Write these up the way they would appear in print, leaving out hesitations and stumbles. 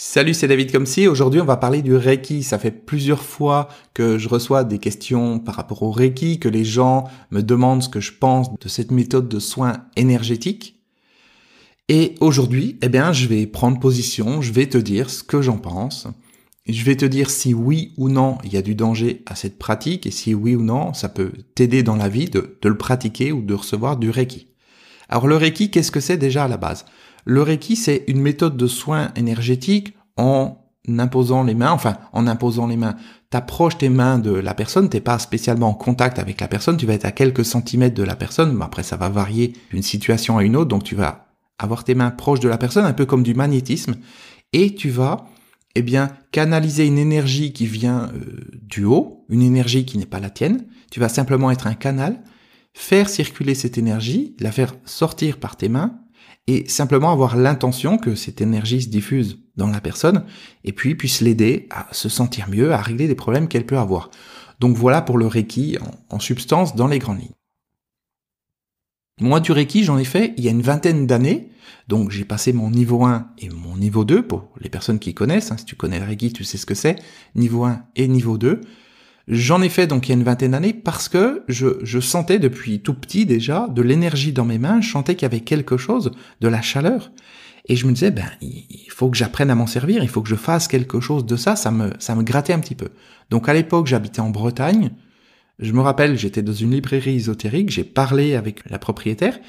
Salut, c'est David Comsi. Aujourd'hui, on va parler du Reiki. Ça fait plusieurs fois que je reçois des questions par rapport au Reiki, que les gens me demandent ce que je pense de cette méthode de soins énergétiques. Et aujourd'hui, je vais prendre position, je vais te dire ce que j'en pense. Je vais te dire si oui ou non il y a du danger à cette pratique et si oui ou non ça peut t'aider dans la vie de le pratiquer ou de recevoir du Reiki. Alors le Reiki, qu'est-ce que c'est déjà à la base ? Le Reiki, c'est une méthode de soins énergétiques en imposant les mains. T'approches tes mains de la personne, t'es pas spécialement en contact avec la personne, tu vas être à quelques centimètres de la personne, mais après ça va varier d'une situation à une autre, donc tu vas avoir tes mains proches de la personne, un peu comme du magnétisme, et tu vas canaliser une énergie qui vient du haut, une énergie qui n'est pas la tienne. Tu vas simplement être un canal, faire circuler cette énergie, la faire sortir par tes mains, et simplement avoir l'intention que cette énergie se diffuse dans la personne, et puis puisse l'aider à se sentir mieux, à régler des problèmes qu'elle peut avoir. Donc voilà pour le Reiki en substance dans les grandes lignes. Moi, du Reiki, j'en ai fait il y a une vingtaine d'années. Donc, j'ai passé mon niveau 1 et mon niveau 2, pour les personnes qui connaissent. Si tu connais le Reiki, tu sais ce que c'est. Niveau 1 et niveau 2. J'en ai fait donc il y a une vingtaine d'années parce que je sentais depuis tout petit déjà de l'énergie dans mes mains. Je sentais qu'il y avait quelque chose, de la chaleur. Et je me disais, il faut que j'apprenne à m'en servir. Il faut que je fasse quelque chose de ça. Ça me grattait un petit peu. Donc, à l'époque, j'habitais en Bretagne. Je me rappelle, j'étais dans une librairie ésotérique, j'ai parlé avec la propriétaire,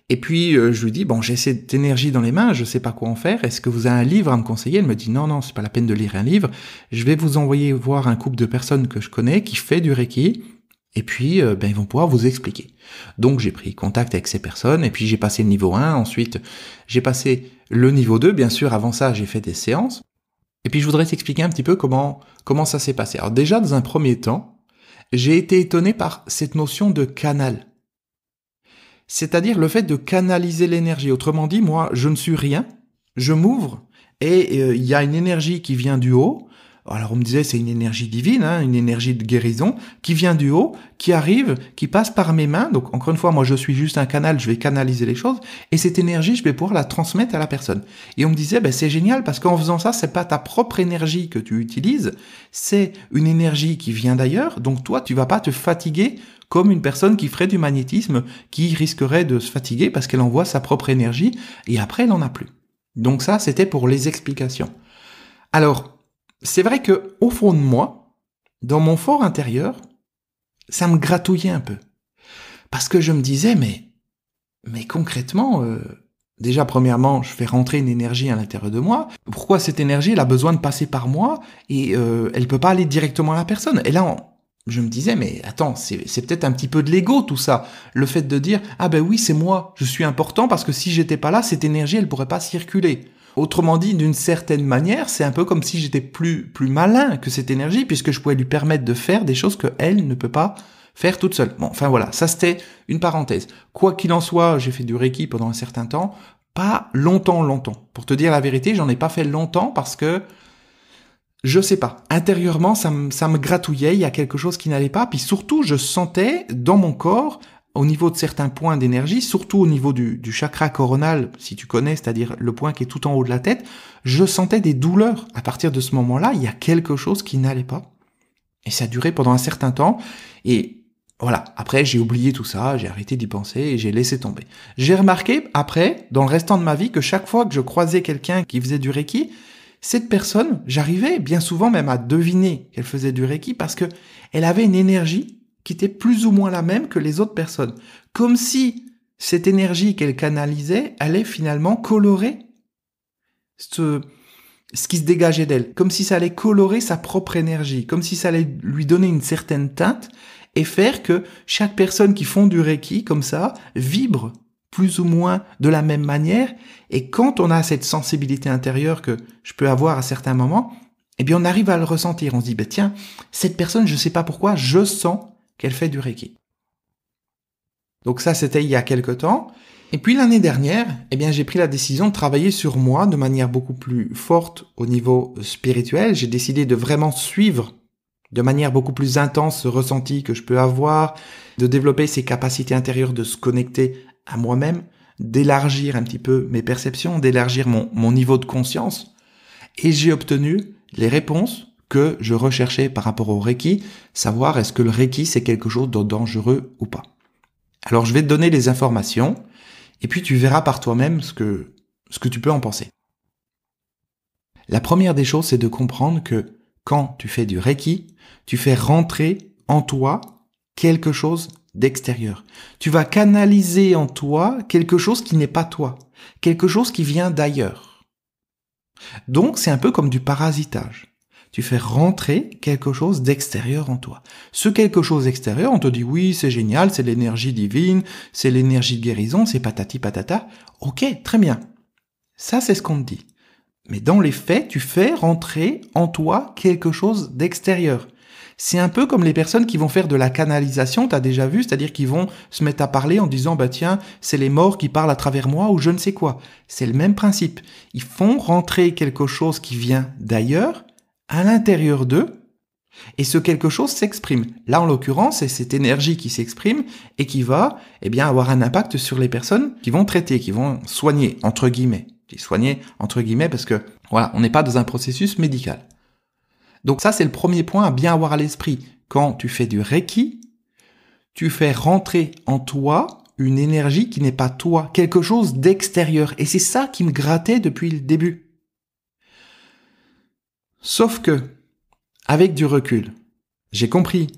et puis je lui dis, j'ai cette énergie dans les mains, je sais pas quoi en faire, est-ce que vous avez un livre à me conseiller ? Elle me dit, non, c'est pas la peine de lire un livre, je vais vous envoyer voir un couple de personnes que je connais qui fait du Reiki, et puis ils vont pouvoir vous expliquer. Donc j'ai pris contact avec ces personnes, et puis j'ai passé le niveau 1, ensuite j'ai passé le niveau 2, bien sûr, avant ça j'ai fait des séances, et puis je voudrais t'expliquer un petit peu comment ça s'est passé. Alors déjà, dans un premier temps, j'ai été étonné par cette notion de canal. C'est-à-dire le fait de canaliser l'énergie. Autrement dit, moi, je ne suis rien, je m'ouvre et il y a une énergie qui vient du haut. Alors on me disait c'est une énergie divine, une énergie de guérison qui vient du haut, qui arrive, qui passe par mes mains. Donc encore une fois, moi je suis juste un canal, je vais canaliser les choses et cette énergie, je vais pouvoir la transmettre à la personne. Et on me disait c'est génial parce qu'en faisant ça, c'est pas ta propre énergie que tu utilises, c'est une énergie qui vient d'ailleurs. Donc toi, tu vas pas te fatiguer comme une personne qui ferait du magnétisme, qui risquerait de se fatiguer parce qu'elle envoie sa propre énergie et après elle en a plus. Donc ça, c'était pour les explications. Alors, c'est vrai que au fond de moi, dans mon fort intérieur, ça me gratouillait un peu. Parce que je me disais, mais concrètement, déjà premièrement, je fais rentrer une énergie à l'intérieur de moi. Pourquoi cette énergie, elle a besoin de passer par moi et elle peut pas aller directement à la personne. Et là, je me disais, mais attends, c'est peut-être un petit peu de l'ego tout ça. Le fait de dire, oui, c'est moi, je suis important parce que si j'étais pas là, cette énergie, elle pourrait pas circuler. Autrement dit, d'une certaine manière, c'est un peu comme si j'étais plus malin que cette énergie, puisque je pouvais lui permettre de faire des choses qu'elle ne peut pas faire toute seule. Bon, enfin voilà, ça c'était une parenthèse. Quoi qu'il en soit, j'ai fait du Reiki pendant un certain temps, pas longtemps. Pour te dire la vérité, j'en ai pas fait longtemps parce que, je sais pas, intérieurement, ça me gratouillait, il y a quelque chose qui n'allait pas, puis surtout, je sentais dans mon corps, au niveau de certains points d'énergie, surtout au niveau du chakra coronal, si tu connais, c'est-à-dire le point qui est tout en haut de la tête, je sentais des douleurs. À partir de ce moment-là, il y a quelque chose qui n'allait pas. Et ça a duré pendant un certain temps. Et voilà, après j'ai oublié tout ça, j'ai arrêté d'y penser et j'ai laissé tomber. J'ai remarqué après, dans le restant de ma vie, que chaque fois que je croisais quelqu'un qui faisait du Reiki, cette personne, j'arrivais bien souvent même à deviner qu'elle faisait du Reiki parce que elle avait une énergie qui était plus ou moins la même que les autres personnes. Comme si cette énergie qu'elle canalisait allait finalement colorer ce qui se dégageait d'elle. Comme si ça allait colorer sa propre énergie. Comme si ça allait lui donner une certaine teinte et faire que chaque personne qui font du Reiki comme ça vibre plus ou moins de la même manière. Et quand on a cette sensibilité intérieure que je peux avoir à certains moments, on arrive à le ressentir. On se dit, tiens, cette personne, je sais pas pourquoi, je sens qu'elle fait du Reiki. Donc ça, c'était il y a quelque temps. Et puis l'année dernière, j'ai pris la décision de travailler sur moi de manière beaucoup plus forte au niveau spirituel. J'ai décidé de vraiment suivre de manière beaucoup plus intense ce ressenti que je peux avoir, de développer ces capacités intérieures de se connecter à moi-même, d'élargir un petit peu mes perceptions, d'élargir mon niveau de conscience. et j'ai obtenu les réponses que je recherchais par rapport au Reiki, savoir est-ce que le Reiki c'est quelque chose de dangereux ou pas. Alors je vais te donner les informations et puis tu verras par toi-même ce que tu peux en penser. La première des choses, c'est de comprendre que quand tu fais du Reiki, tu fais rentrer en toi quelque chose d'extérieur. Tu vas canaliser en toi quelque chose qui n'est pas toi, quelque chose qui vient d'ailleurs. Donc c'est un peu comme du parasitage. Tu fais rentrer quelque chose d'extérieur en toi. Ce quelque chose d'extérieur, on te dit oui, c'est génial, c'est l'énergie divine, c'est l'énergie de guérison, c'est patati patata. Ok, très bien. Ça, c'est ce qu'on te dit. Mais dans les faits, tu fais rentrer en toi quelque chose d'extérieur. C'est un peu comme les personnes qui vont faire de la canalisation, t'as déjà vu, c'est-à-dire qu'ils vont se mettre à parler en disant bah tiens, c'est les morts qui parlent à travers moi ou je ne sais quoi. C'est le même principe. Ils font rentrer quelque chose qui vient d'ailleurs à l'intérieur d'eux et ce quelque chose s'exprime. Là en l'occurrence, c'est cette énergie qui s'exprime et qui va avoir un impact sur les personnes qui vont traiter, qui vont soigner entre guillemets. Soigner entre guillemets parce que voilà, on n'est pas dans un processus médical. Donc ça, c'est le premier point à bien avoir à l'esprit. Quand tu fais du Reiki, tu fais rentrer en toi une énergie qui n'est pas toi, quelque chose d'extérieur. Et c'est ça qui me grattait depuis le début. Sauf que, avec du recul, j'ai compris,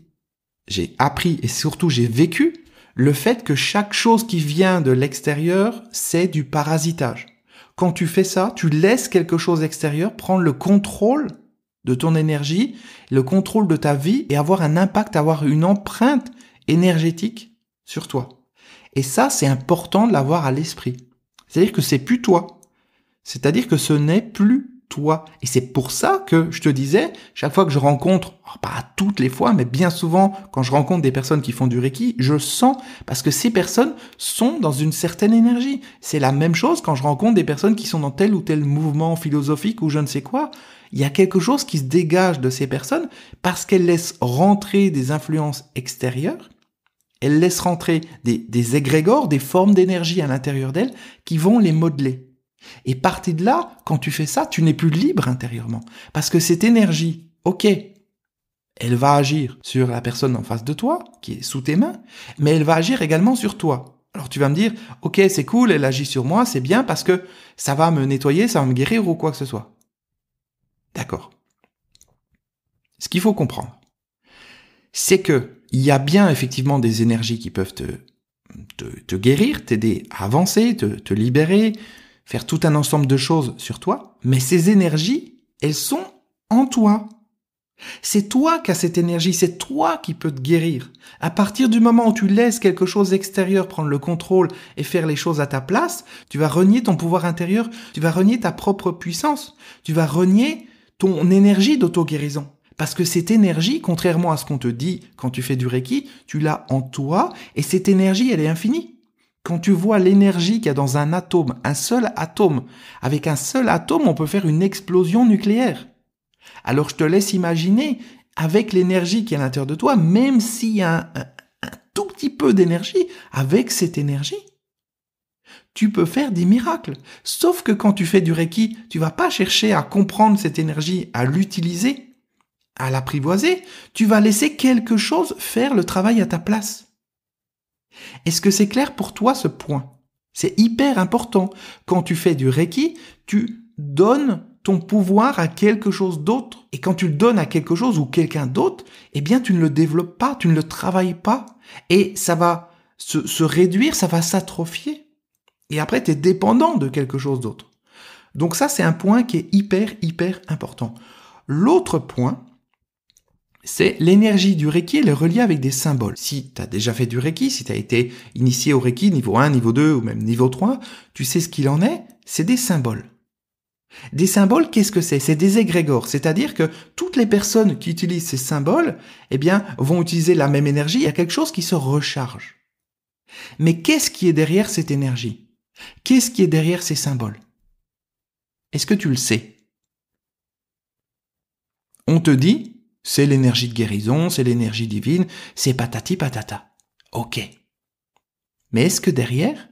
j'ai appris et surtout j'ai vécu le fait que chaque chose qui vient de l'extérieur, c'est du parasitage. Quand tu fais ça, tu laisses quelque chose extérieur prendre le contrôle de ton énergie, le contrôle de ta vie et avoir un impact, avoir une empreinte énergétique sur toi. Et ça, c'est important de l'avoir à l'esprit. C'est-à-dire que c'est plus toi. C'est-à-dire que ce n'est plus toi. Et c'est pour ça que je te disais, chaque fois que je rencontre, pas toutes les fois, mais bien souvent, quand je rencontre des personnes qui font du Reiki, je sens, parce que ces personnes sont dans une certaine énergie. C'est la même chose quand je rencontre des personnes qui sont dans tel ou tel mouvement philosophique ou je ne sais quoi. Il y a quelque chose qui se dégage de ces personnes parce qu'elles laissent rentrer des influences extérieures. Elles laissent rentrer des égrégores, des formes d'énergie à l'intérieur d'elles qui vont les modeler. Et partir de là, quand tu fais ça, tu n'es plus libre intérieurement. Parce que cette énergie, ok, elle va agir sur la personne en face de toi, qui est sous tes mains, mais elle va agir également sur toi. Alors tu vas me dire, ok, c'est cool, elle agit sur moi, c'est bien parce que ça va me nettoyer, ça va me guérir ou quoi que ce soit. D'accord. Ce qu'il faut comprendre, c'est que il y a bien effectivement des énergies qui peuvent te guérir, t'aider à avancer, te libérer, faire tout un ensemble de choses sur toi, mais ces énergies, elles sont en toi. C'est toi qui as cette énergie, c'est toi qui peux te guérir. À partir du moment où tu laisses quelque chose d'extérieur prendre le contrôle et faire les choses à ta place, tu vas renier ton pouvoir intérieur, tu vas renier ta propre puissance, tu vas renier ton énergie d'auto-guérison. Parce que cette énergie, contrairement à ce qu'on te dit quand tu fais du Reiki, tu l'as en toi et cette énergie, elle est infinie. Quand tu vois l'énergie qu'il y a dans un atome, un seul atome, avec un seul atome, on peut faire une explosion nucléaire. Alors je te laisse imaginer, avec l'énergie qui est à l'intérieur de toi, même s'il y a un tout petit peu d'énergie, avec cette énergie, tu peux faire des miracles. Sauf que quand tu fais du Reiki, tu vas pas chercher à comprendre cette énergie, à l'utiliser, à l'apprivoiser. Tu vas laisser quelque chose faire le travail à ta place. Est-ce que c'est clair pour toi ce point? C'est hyper important. Quand tu fais du Reiki, tu donnes ton pouvoir à quelque chose d'autre. Et quand tu le donnes à quelque chose ou quelqu'un d'autre, eh bien tu ne le développes pas, tu ne le travailles pas. Et ça va se réduire, ça va s'atrophier. Et après, tu es dépendant de quelque chose d'autre. Donc ça, c'est un point qui est hyper important. L'autre point, c'est l'énergie du Reiki, elle est reliée avec des symboles. Si tu as déjà fait du Reiki, si tu as été initié au Reiki niveau 1, niveau 2 ou même niveau 3, tu sais ce qu'il en est, c'est des symboles. Des symboles, qu'est-ce que c'est? C'est des égrégores, c'est-à-dire que toutes les personnes qui utilisent ces symboles, eh bien, vont utiliser la même énergie, il y a quelque chose qui se recharge. Mais qu'est-ce qui est derrière cette énergie? Qu'est-ce qui est derrière ces symboles? Est-ce que tu le sais? On te dit, c'est l'énergie de guérison, c'est l'énergie divine, c'est patati patata. Ok. Mais est-ce que derrière,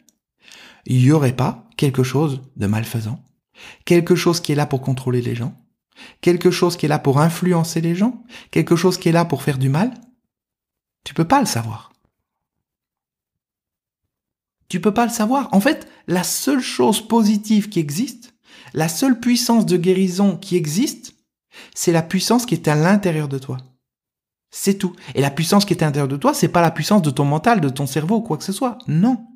il n'y aurait pas quelque chose de malfaisant? Quelque chose qui est là pour contrôler les gens? Quelque chose qui est là pour influencer les gens? Quelque chose qui est là pour faire du mal? Tu peux pas le savoir. Tu peux pas le savoir. En fait, la seule chose positive qui existe, la seule puissance de guérison qui existe, c'est la puissance qui est à l'intérieur de toi. C'est tout. Et la puissance qui est à l'intérieur de toi, c'est pas la puissance de ton mental, de ton cerveau ou quoi que ce soit. Non.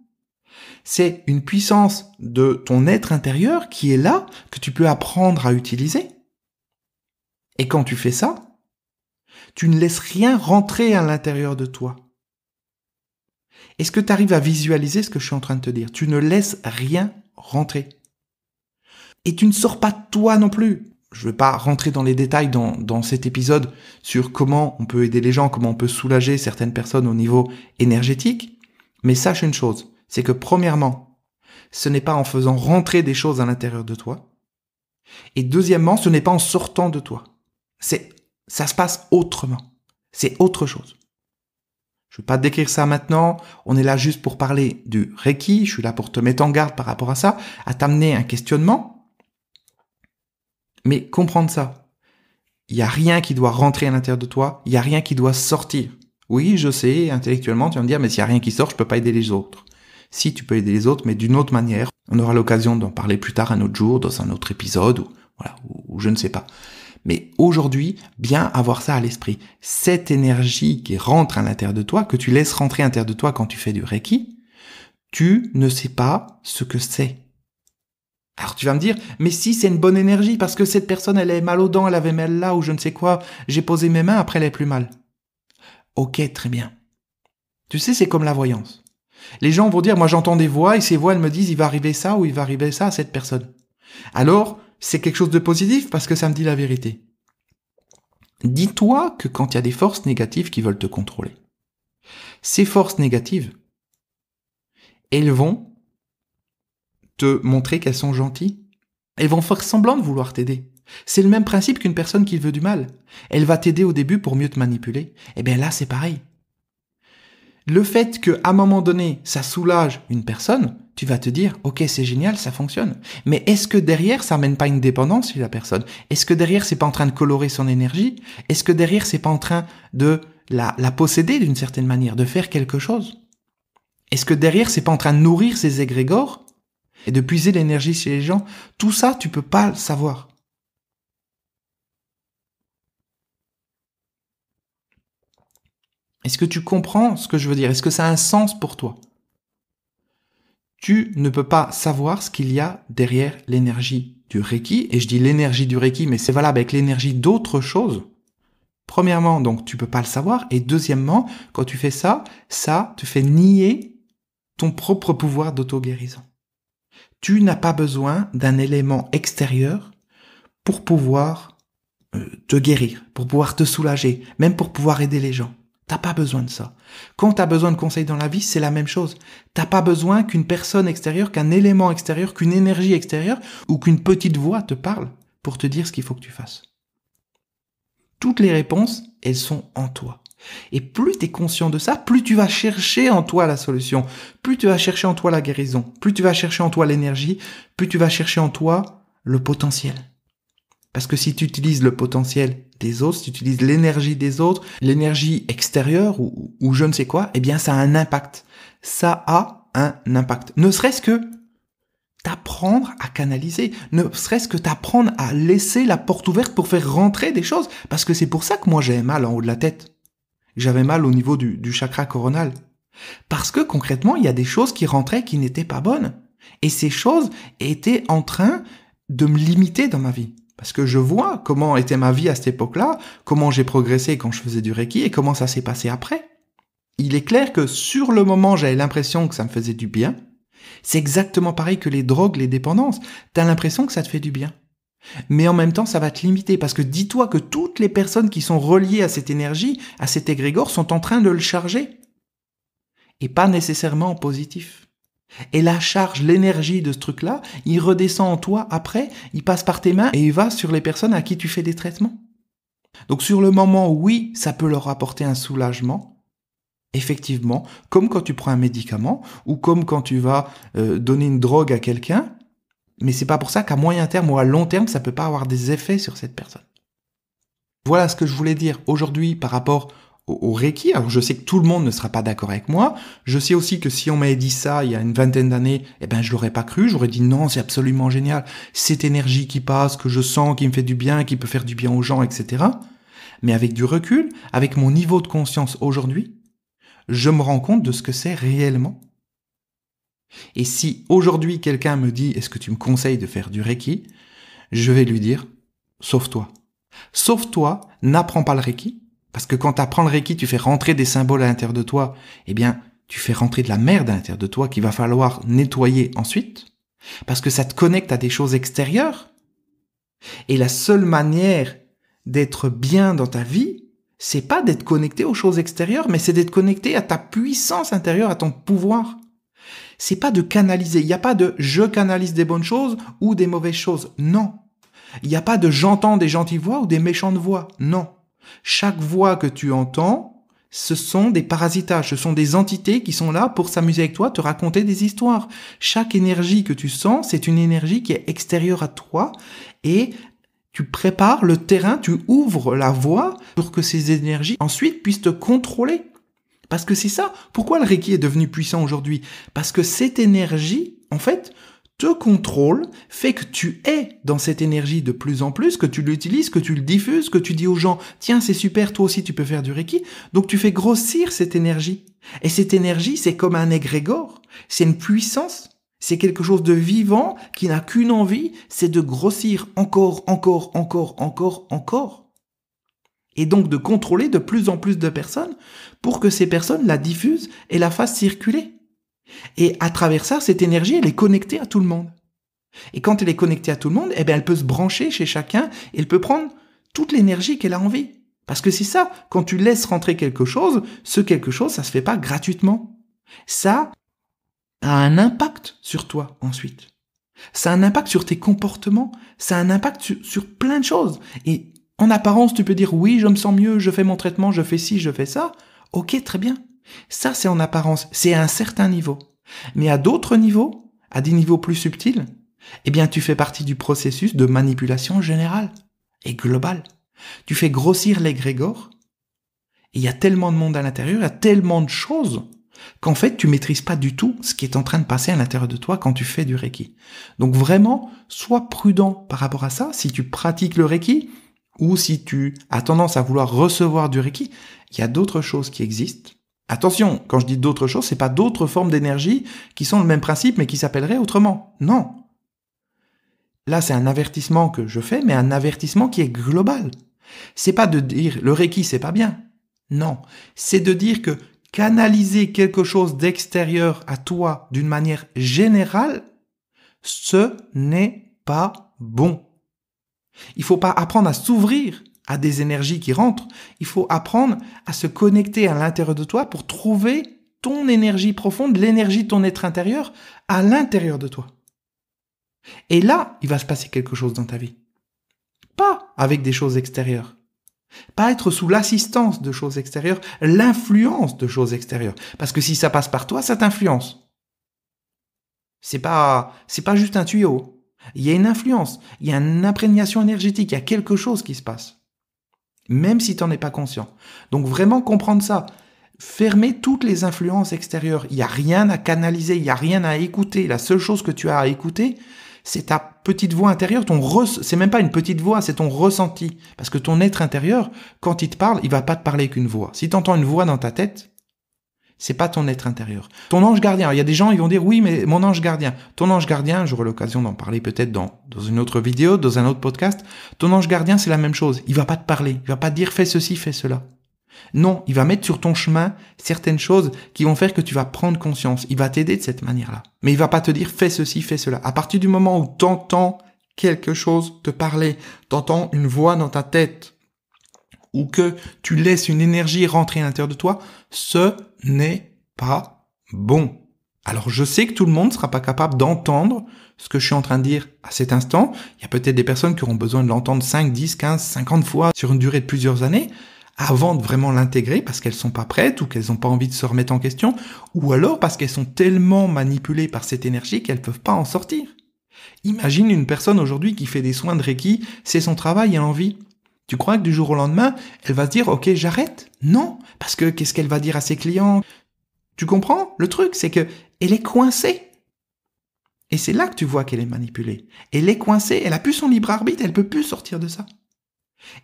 C'est une puissance de ton être intérieur qui est là, que tu peux apprendre à utiliser. Et quand tu fais ça, tu ne laisses rien rentrer à l'intérieur de toi. Est-ce que tu arrives à visualiser ce que je suis en train de te dire? Tu ne laisses rien rentrer. Et tu ne sors pas de toi non plus. Je ne vais pas rentrer dans les détails dans cet épisode sur comment on peut aider les gens, comment on peut soulager certaines personnes au niveau énergétique. Mais sache une chose, c'est que premièrement, ce n'est pas en faisant rentrer des choses à l'intérieur de toi. Et deuxièmement, ce n'est pas en sortant de toi. Ça se passe autrement. C'est autre chose. Je ne vais pas te décrire ça maintenant. On est là juste pour parler du Reiki. Je suis là pour te mettre en garde par rapport à ça, à t'amener un questionnement. Mais comprendre ça. Il n'y a rien qui doit rentrer à l'intérieur de toi. Il n'y a rien qui doit sortir. Oui, je sais, intellectuellement, tu vas me dire, mais s'il n'y a rien qui sort, je ne peux pas aider les autres. Si, tu peux aider les autres, mais d'une autre manière. On aura l'occasion d'en parler plus tard un autre jour, dans un autre épisode, ou je ne sais pas. Mais aujourd'hui, bien avoir ça à l'esprit. Cette énergie qui rentre à l'intérieur de toi, que tu laisses rentrer à l'intérieur de toi quand tu fais du Reiki, tu ne sais pas ce que c'est. Alors tu vas me dire, mais si c'est une bonne énergie, parce que cette personne, elle est mal aux dents, elle avait mal là, ou je ne sais quoi, j'ai posé mes mains, après elle est plus mal. Ok, très bien. Tu sais, c'est comme la voyance. Les gens vont dire, moi j'entends des voix, et ces voix, elles me disent, il va arriver ça, ou il va arriver ça à cette personne. Alors, c'est quelque chose de positif parce que ça me dit la vérité. Dis-toi que quand il y a des forces négatives qui veulent te contrôler, ces forces négatives, elles vont te montrer qu'elles sont gentilles. Elles vont faire semblant de vouloir t'aider. C'est le même principe qu'une personne qui veut du mal. Elle va t'aider au début pour mieux te manipuler. Eh bien là, c'est pareil. Le fait qu'à un moment donné, ça soulage une personne, tu vas te dire, ok, c'est génial, ça fonctionne. Mais est-ce que derrière, ça mène pas une dépendance chez la personne? Est-ce que derrière, c'est pas en train de colorer son énergie? Est-ce que derrière, c'est pas en train de la posséder d'une certaine manière, de faire quelque chose? Est-ce que derrière, c'est pas en train de nourrir ses égrégores et de puiser l'énergie chez les gens? Tout ça, tu peux pas le savoir. Est-ce que tu comprends ce que je veux dire? Est-ce que ça a un sens pour toi? Tu ne peux pas savoir ce qu'il y a derrière l'énergie du Reiki. Et je dis l'énergie du Reiki, mais c'est valable avec l'énergie d'autres choses. Premièrement, donc, tu peux pas le savoir. Et deuxièmement, quand tu fais ça, ça te fait nier ton propre pouvoir d'auto-guérison. Tu n'as pas besoin d'un élément extérieur pour pouvoir te guérir, pour pouvoir te soulager, même pour pouvoir aider les gens. T'as pas besoin de ça. Quand t'as besoin de conseils dans la vie, c'est la même chose. T'as pas besoin qu'une personne extérieure, qu'un élément extérieur, qu'une énergie extérieure ou qu'une petite voix te parle pour te dire ce qu'il faut que tu fasses. Toutes les réponses, elles sont en toi. Et plus tu es conscient de ça, plus tu vas chercher en toi la solution, plus tu vas chercher en toi la guérison, plus tu vas chercher en toi l'énergie, plus tu vas chercher en toi le potentiel. Parce que si tu utilises le potentiel des autres, si tu utilises l'énergie des autres, l'énergie extérieure ou je ne sais quoi, eh bien ça a un impact. Ça a un impact. Ne serait-ce que t'apprendre à canaliser, ne serait-ce que t'apprendre à laisser la porte ouverte pour faire rentrer des choses. Parce que c'est pour ça que moi j'avais mal en haut de la tête. J'avais mal au niveau du chakra coronal. Parce que concrètement, il y a des choses qui rentraient qui n'étaient pas bonnes. Et ces choses étaient en train de me limiter dans ma vie. Parce que je vois comment était ma vie à cette époque-là, comment j'ai progressé quand je faisais du Reiki et comment ça s'est passé après. Il est clair que sur le moment, j'avais l'impression que ça me faisait du bien. C'est exactement pareil que les drogues, les dépendances. T'as l'impression que ça te fait du bien. Mais en même temps, ça va te limiter parce que dis-toi que toutes les personnes qui sont reliées à cette énergie, à cet égrégore, sont en train de le charger. Et pas nécessairement en positif. Et la charge, l'énergie de ce truc-là, il redescend en toi après, il passe par tes mains et il va sur les personnes à qui tu fais des traitements. Donc sur le moment, oui, ça peut leur apporter un soulagement, effectivement, comme quand tu prends un médicament ou comme quand tu vas donner une drogue à quelqu'un, mais c'est pas pour ça qu'à moyen terme ou à long terme, ça peut pas avoir des effets sur cette personne. Voilà ce que je voulais dire aujourd'hui par rapport au Reiki. Alors je sais que tout le monde ne sera pas d'accord avec moi. Je sais aussi que si on m'avait dit ça il y a une vingtaine d'années, je l'aurais pas cru. J'aurais dit non, c'est absolument génial. Cette énergie qui passe, que je sens, qui me fait du bien, qui peut faire du bien aux gens, etc. Mais avec du recul, avec mon niveau de conscience aujourd'hui, je me rends compte de ce que c'est réellement. Et si aujourd'hui quelqu'un me dit « Est-ce que tu me conseilles de faire du Reiki ?» Je vais lui dire « Sauve-toi. Sauve-toi, n'apprends pas le Reiki. » Parce que quand tu apprends le Reiki, tu fais rentrer des symboles à l'intérieur de toi. Tu fais rentrer de la merde à l'intérieur de toi qu'il va falloir nettoyer ensuite. Parce que ça te connecte à des choses extérieures. Et la seule manière d'être bien dans ta vie, c'est pas d'être connecté aux choses extérieures, mais c'est d'être connecté à ta puissance intérieure, à ton pouvoir. C'est pas de canaliser. Il n'y a pas de « je canalise des bonnes choses » ou des mauvaises choses. Non. Il n'y a pas de « j'entends des gentilles voix » ou des méchantes voix. Non. Chaque voix que tu entends, ce sont des parasitages, ce sont des entités qui sont là pour s'amuser avec toi, te raconter des histoires. Chaque énergie que tu sens, c'est une énergie qui est extérieure à toi et tu prépares le terrain, tu ouvres la voie pour que ces énergies ensuite puissent te contrôler. Parce que c'est ça. Pourquoi le Reiki est devenu puissant aujourd'hui? Parce que cette énergie, en fait, te contrôle, fait que tu es dans cette énergie de plus en plus, que tu l'utilises, que tu le diffuses, que tu dis aux gens « Tiens, c'est super, toi aussi tu peux faire du Reiki ». Donc tu fais grossir cette énergie. Et cette énergie, c'est comme un égrégore. C'est une puissance. C'est quelque chose de vivant qui n'a qu'une envie, c'est de grossir encore. Et donc de contrôler de plus en plus de personnes pour que ces personnes la diffusent et la fassent circuler. Et à travers ça, cette énergie, elle est connectée à tout le monde. Et quand elle est connectée à tout le monde, elle peut se brancher chez chacun et elle peut prendre toute l'énergie qu'elle a envie. Parce que c'est ça, quand tu laisses rentrer quelque chose, ce quelque chose, ça se fait pas gratuitement. Ça a un impact sur toi ensuite. Ça a un impact sur tes comportements, ça a un impact sur plein de choses. Et en apparence, tu peux dire « oui, je me sens mieux, je fais mon traitement, je fais ci, je fais ça ». Ok, très bien. Ça, c'est en apparence, c'est à un certain niveau. Mais à d'autres niveaux, à des niveaux plus subtils, tu fais partie du processus de manipulation générale et globale. Tu fais grossir l'égrégore. Il y a tellement de monde à l'intérieur, il y a tellement de choses qu'en fait, tu maîtrises pas du tout ce qui est en train de passer à l'intérieur de toi quand tu fais du Reiki. Donc vraiment, sois prudent par rapport à ça. Si tu pratiques le Reiki ou si tu as tendance à vouloir recevoir du Reiki, il y a d'autres choses qui existent. Attention, quand je dis d'autres choses, c'est pas d'autres formes d'énergie qui sont le même principe mais qui s'appelleraient autrement. Non. Là, c'est un avertissement que je fais, mais un avertissement qui est global. C'est pas de dire le Reiki, c'est pas bien. Non. C'est de dire que canaliser quelque chose d'extérieur à toi d'une manière générale, ce n'est pas bon. Il faut pas apprendre à s'ouvrir à des énergies qui rentrent. Il faut apprendre à se connecter à l'intérieur de toi pour trouver ton énergie profonde, l'énergie de ton être intérieur à l'intérieur de toi. Et là, il va se passer quelque chose dans ta vie. Pas avec des choses extérieures. Pas être sous l'assistance de choses extérieures, l'influence de choses extérieures. Parce que si ça passe par toi, ça t'influence. C'est pas juste un tuyau. Il y a une influence, il y a une imprégnation énergétique, il y a quelque chose qui se passe. Même si tu n'en es pas conscient. Donc vraiment comprendre ça. Fermer toutes les influences extérieures. Il n'y a rien à canaliser, il n'y a rien à écouter. La seule chose que tu as à écouter, c'est ta petite voix intérieure. C'est même pas une petite voix, c'est ton ressenti. Parce que ton être intérieur, quand il te parle, il va pas te parler qu'une voix. Si tu entends une voix dans ta tête, c'est pas ton être intérieur. Ton ange gardien. Il y a des gens, ils vont dire, oui, mais mon ange gardien. Ton ange gardien, j'aurai l'occasion d'en parler peut-être dans une autre vidéo, dans un autre podcast. Ton ange gardien, c'est la même chose. Il va pas te parler. Il va pas te dire, fais ceci, fais cela. Non, il va mettre sur ton chemin certaines choses qui vont faire que tu vas prendre conscience. Il va t'aider de cette manière-là. Mais il va pas te dire, fais ceci, fais cela. À partir du moment où t'entends quelque chose te parler, t'entends une voix dans ta tête, ou que tu laisses une énergie rentrer à l'intérieur de toi, ce n'est pas bon. Alors je sais que tout le monde ne sera pas capable d'entendre ce que je suis en train de dire à cet instant. Il y a peut-être des personnes qui auront besoin de l'entendre 5, 10, 15, 50 fois sur une durée de plusieurs années avant de vraiment l'intégrer parce qu'elles sont pas prêtes ou qu'elles n'ont pas envie de se remettre en question ou alors parce qu'elles sont tellement manipulées par cette énergie qu'elles peuvent pas en sortir. Imagine une personne aujourd'hui qui fait des soins de Reiki, c'est son travail et envie. Tu crois que du jour au lendemain, elle va se dire « Ok, j'arrête ». Non, parce que qu'est-ce qu'elle va dire à ses clients? Tu comprends? Le truc, c'est que elle est coincée. Et c'est là que tu vois qu'elle est manipulée. Elle est coincée, elle a plus son libre arbitre, elle peut plus sortir de ça.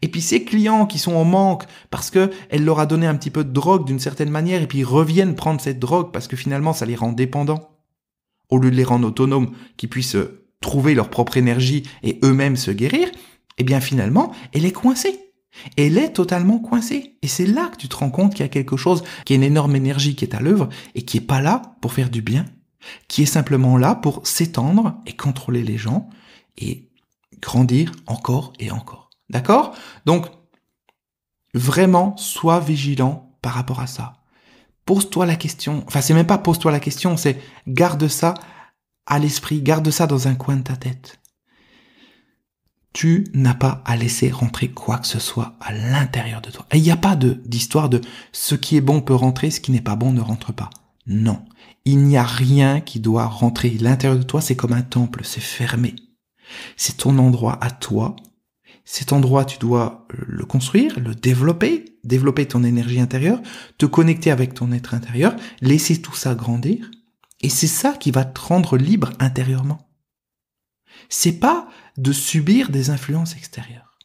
Et puis ces clients qui sont en manque parce que elle leur a donné un petit peu de drogue d'une certaine manière et puis ils reviennent prendre cette drogue parce que finalement ça les rend dépendants. Au lieu de les rendre autonomes, qu'ils puissent trouver leur propre énergie et eux-mêmes se guérir, eh bien finalement, elle est coincée. Elle est totalement coincée. Et c'est là que tu te rends compte qu'il y a quelque chose, qui est une énorme énergie qui est à l'œuvre et qui est pas là pour faire du bien, qui est simplement là pour s'étendre et contrôler les gens et grandir encore et encore. D'accord? Donc, vraiment, sois vigilant par rapport à ça. Pose-toi la question, enfin c'est même pas pose-toi la question, c'est garde ça à l'esprit, garde ça dans un coin de ta tête. Tu n'as pas à laisser rentrer quoi que ce soit à l'intérieur de toi. Et il n'y a pas d'histoire de ce qui est bon peut rentrer, ce qui n'est pas bon ne rentre pas. Non, il n'y a rien qui doit rentrer. L'intérieur de toi, c'est comme un temple, c'est fermé. C'est ton endroit à toi. Cet endroit, tu dois le construire, le développer ton énergie intérieure, te connecter avec ton être intérieur, laisser tout ça grandir. Et c'est ça qui va te rendre libre intérieurement. C'est pas de subir des influences extérieures.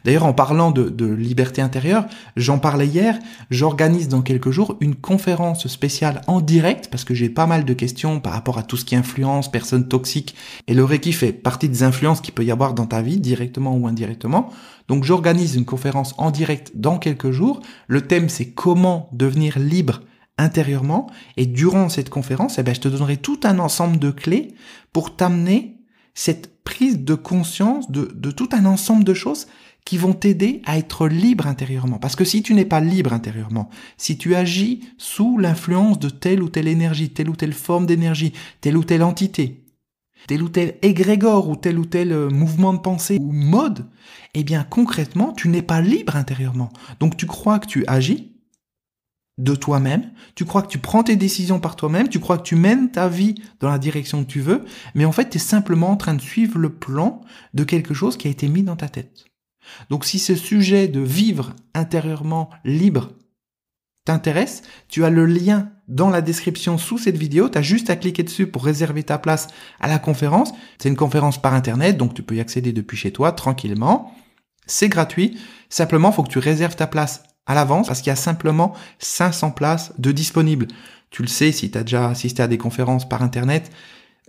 D'ailleurs, en parlant de liberté intérieure, j'en parlais hier, j'organise dans quelques jours une conférence spéciale en direct, parce que j'ai pas mal de questions par rapport à tout ce qui influence, personnes toxiques, et le Reiki fait partie des influences qu'il peut y avoir dans ta vie, directement ou indirectement. Donc j'organise une conférence en direct dans quelques jours. Le thème, c'est comment devenir libre intérieurement, et durant cette conférence, je te donnerai tout un ensemble de clés pour t'amener cette prise de conscience de tout un ensemble de choses qui vont t'aider à être libre intérieurement. Parce que si tu n'es pas libre intérieurement, si tu agis sous l'influence de telle ou telle énergie, telle ou telle forme d'énergie, telle ou telle entité, tel ou tel égrégore ou tel mouvement de pensée ou mode, eh bien concrètement, tu n'es pas libre intérieurement. Donc tu crois que tu agis de toi-même, tu crois que tu prends tes décisions par toi-même, tu crois que tu mènes ta vie dans la direction que tu veux, mais en fait, tu es simplement en train de suivre le plan de quelque chose qui a été mis dans ta tête. Donc si ce sujet de vivre intérieurement libre t'intéresse, tu as le lien dans la description sous cette vidéo, tu as juste à cliquer dessus pour réserver ta place à la conférence. C'est une conférence par internet, donc tu peux y accéder depuis chez toi tranquillement. C'est gratuit, simplement il faut que tu réserves ta place à l'avance parce qu'il y a simplement 500 places de disponibles. Tu le sais si tu as déjà assisté à des conférences par internet,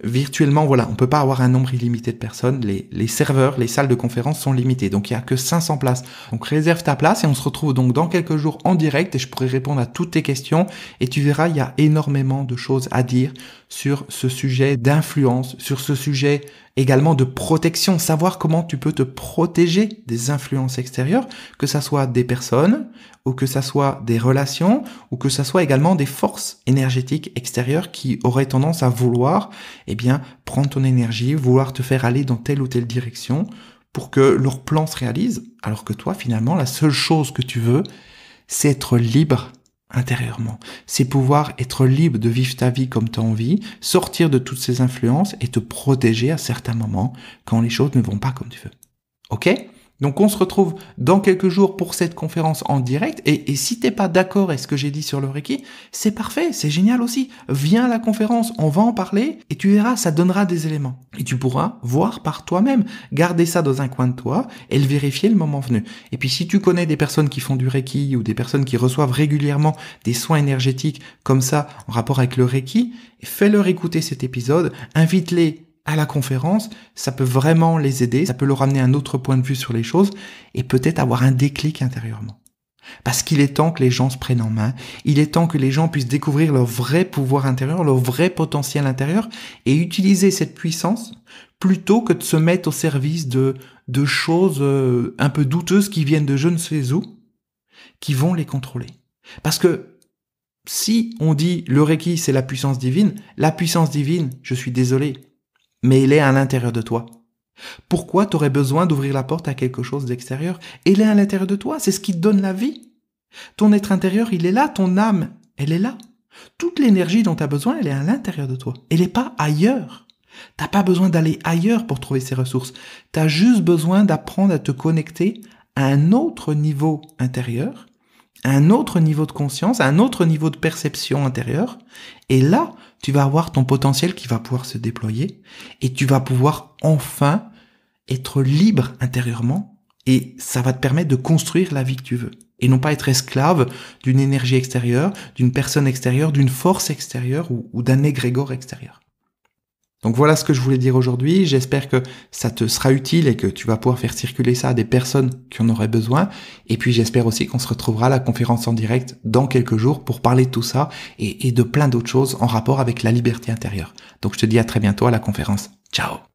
virtuellement, voilà, on peut pas avoir un nombre illimité de personnes. Les serveurs, les salles de conférence sont limitées. Donc, il y a que 500 places. Donc, réserve ta place et on se retrouve donc dans quelques jours en direct et je pourrai répondre à toutes tes questions. Et tu verras, il y a énormément de choses à dire sur ce sujet d'influence, sur ce sujet également de protection, savoir comment tu peux te protéger des influences extérieures, que ça soit des personnes, ou que ça soit des relations, ou que ça soit également des forces énergétiques extérieures qui auraient tendance à vouloir, prendre ton énergie, vouloir te faire aller dans telle ou telle direction pour que leur plan se réalise, alors que toi, finalement, la seule chose que tu veux, c'est être libre intérieurement. C'est pouvoir être libre de vivre ta vie comme tu as envie, sortir de toutes ces influences et te protéger à certains moments quand les choses ne vont pas comme tu veux. Ok ? Donc on se retrouve dans quelques jours pour cette conférence en direct et si t'es pas d'accord avec ce que j'ai dit sur le Reiki, c'est parfait, c'est génial aussi. Viens à la conférence, on va en parler et tu verras, ça donnera des éléments. Et tu pourras voir par toi-même, garder ça dans un coin de toi et le vérifier le moment venu. Et puis si tu connais des personnes qui font du Reiki ou des personnes qui reçoivent régulièrement des soins énergétiques comme ça en rapport avec le Reiki, fais-leur écouter cet épisode, invite-les à la conférence, ça peut vraiment les aider, ça peut leur amener un autre point de vue sur les choses et peut-être avoir un déclic intérieurement. Parce qu'il est temps que les gens se prennent en main, il est temps que les gens puissent découvrir leur vrai pouvoir intérieur, leur vrai potentiel intérieur et utiliser cette puissance plutôt que de se mettre au service de choses un peu douteuses qui viennent de je ne sais où, qui vont les contrôler. Parce que si on dit le Reiki c'est la puissance divine, je suis désolé, mais elle est à l'intérieur de toi. Pourquoi tu aurais besoin d'ouvrir la porte à quelque chose d'extérieur? Elle est à l'intérieur de toi, c'est ce qui te donne la vie. Ton être intérieur, il est là, ton âme, elle est là. Toute l'énergie dont tu as besoin, elle est à l'intérieur de toi. Elle n'est pas ailleurs. T'as pas besoin d'aller ailleurs pour trouver ces ressources. T'as juste besoin d'apprendre à te connecter à un autre niveau intérieur, à un autre niveau de conscience, à un autre niveau de perception intérieure. Et là, tu vas avoir ton potentiel qui va pouvoir se déployer et tu vas pouvoir enfin être libre intérieurement et ça va te permettre de construire la vie que tu veux. Et non pas être esclave d'une énergie extérieure, d'une personne extérieure, d'une force extérieure ou d'un égrégore extérieur. Donc voilà ce que je voulais dire aujourd'hui. J'espère que ça te sera utile et que tu vas pouvoir faire circuler ça à des personnes qui en auraient besoin. Et puis j'espère aussi qu'on se retrouvera à la conférence en direct dans quelques jours pour parler de tout ça et de plein d'autres choses en rapport avec la liberté intérieure. Donc je te dis à très bientôt à la conférence. Ciao!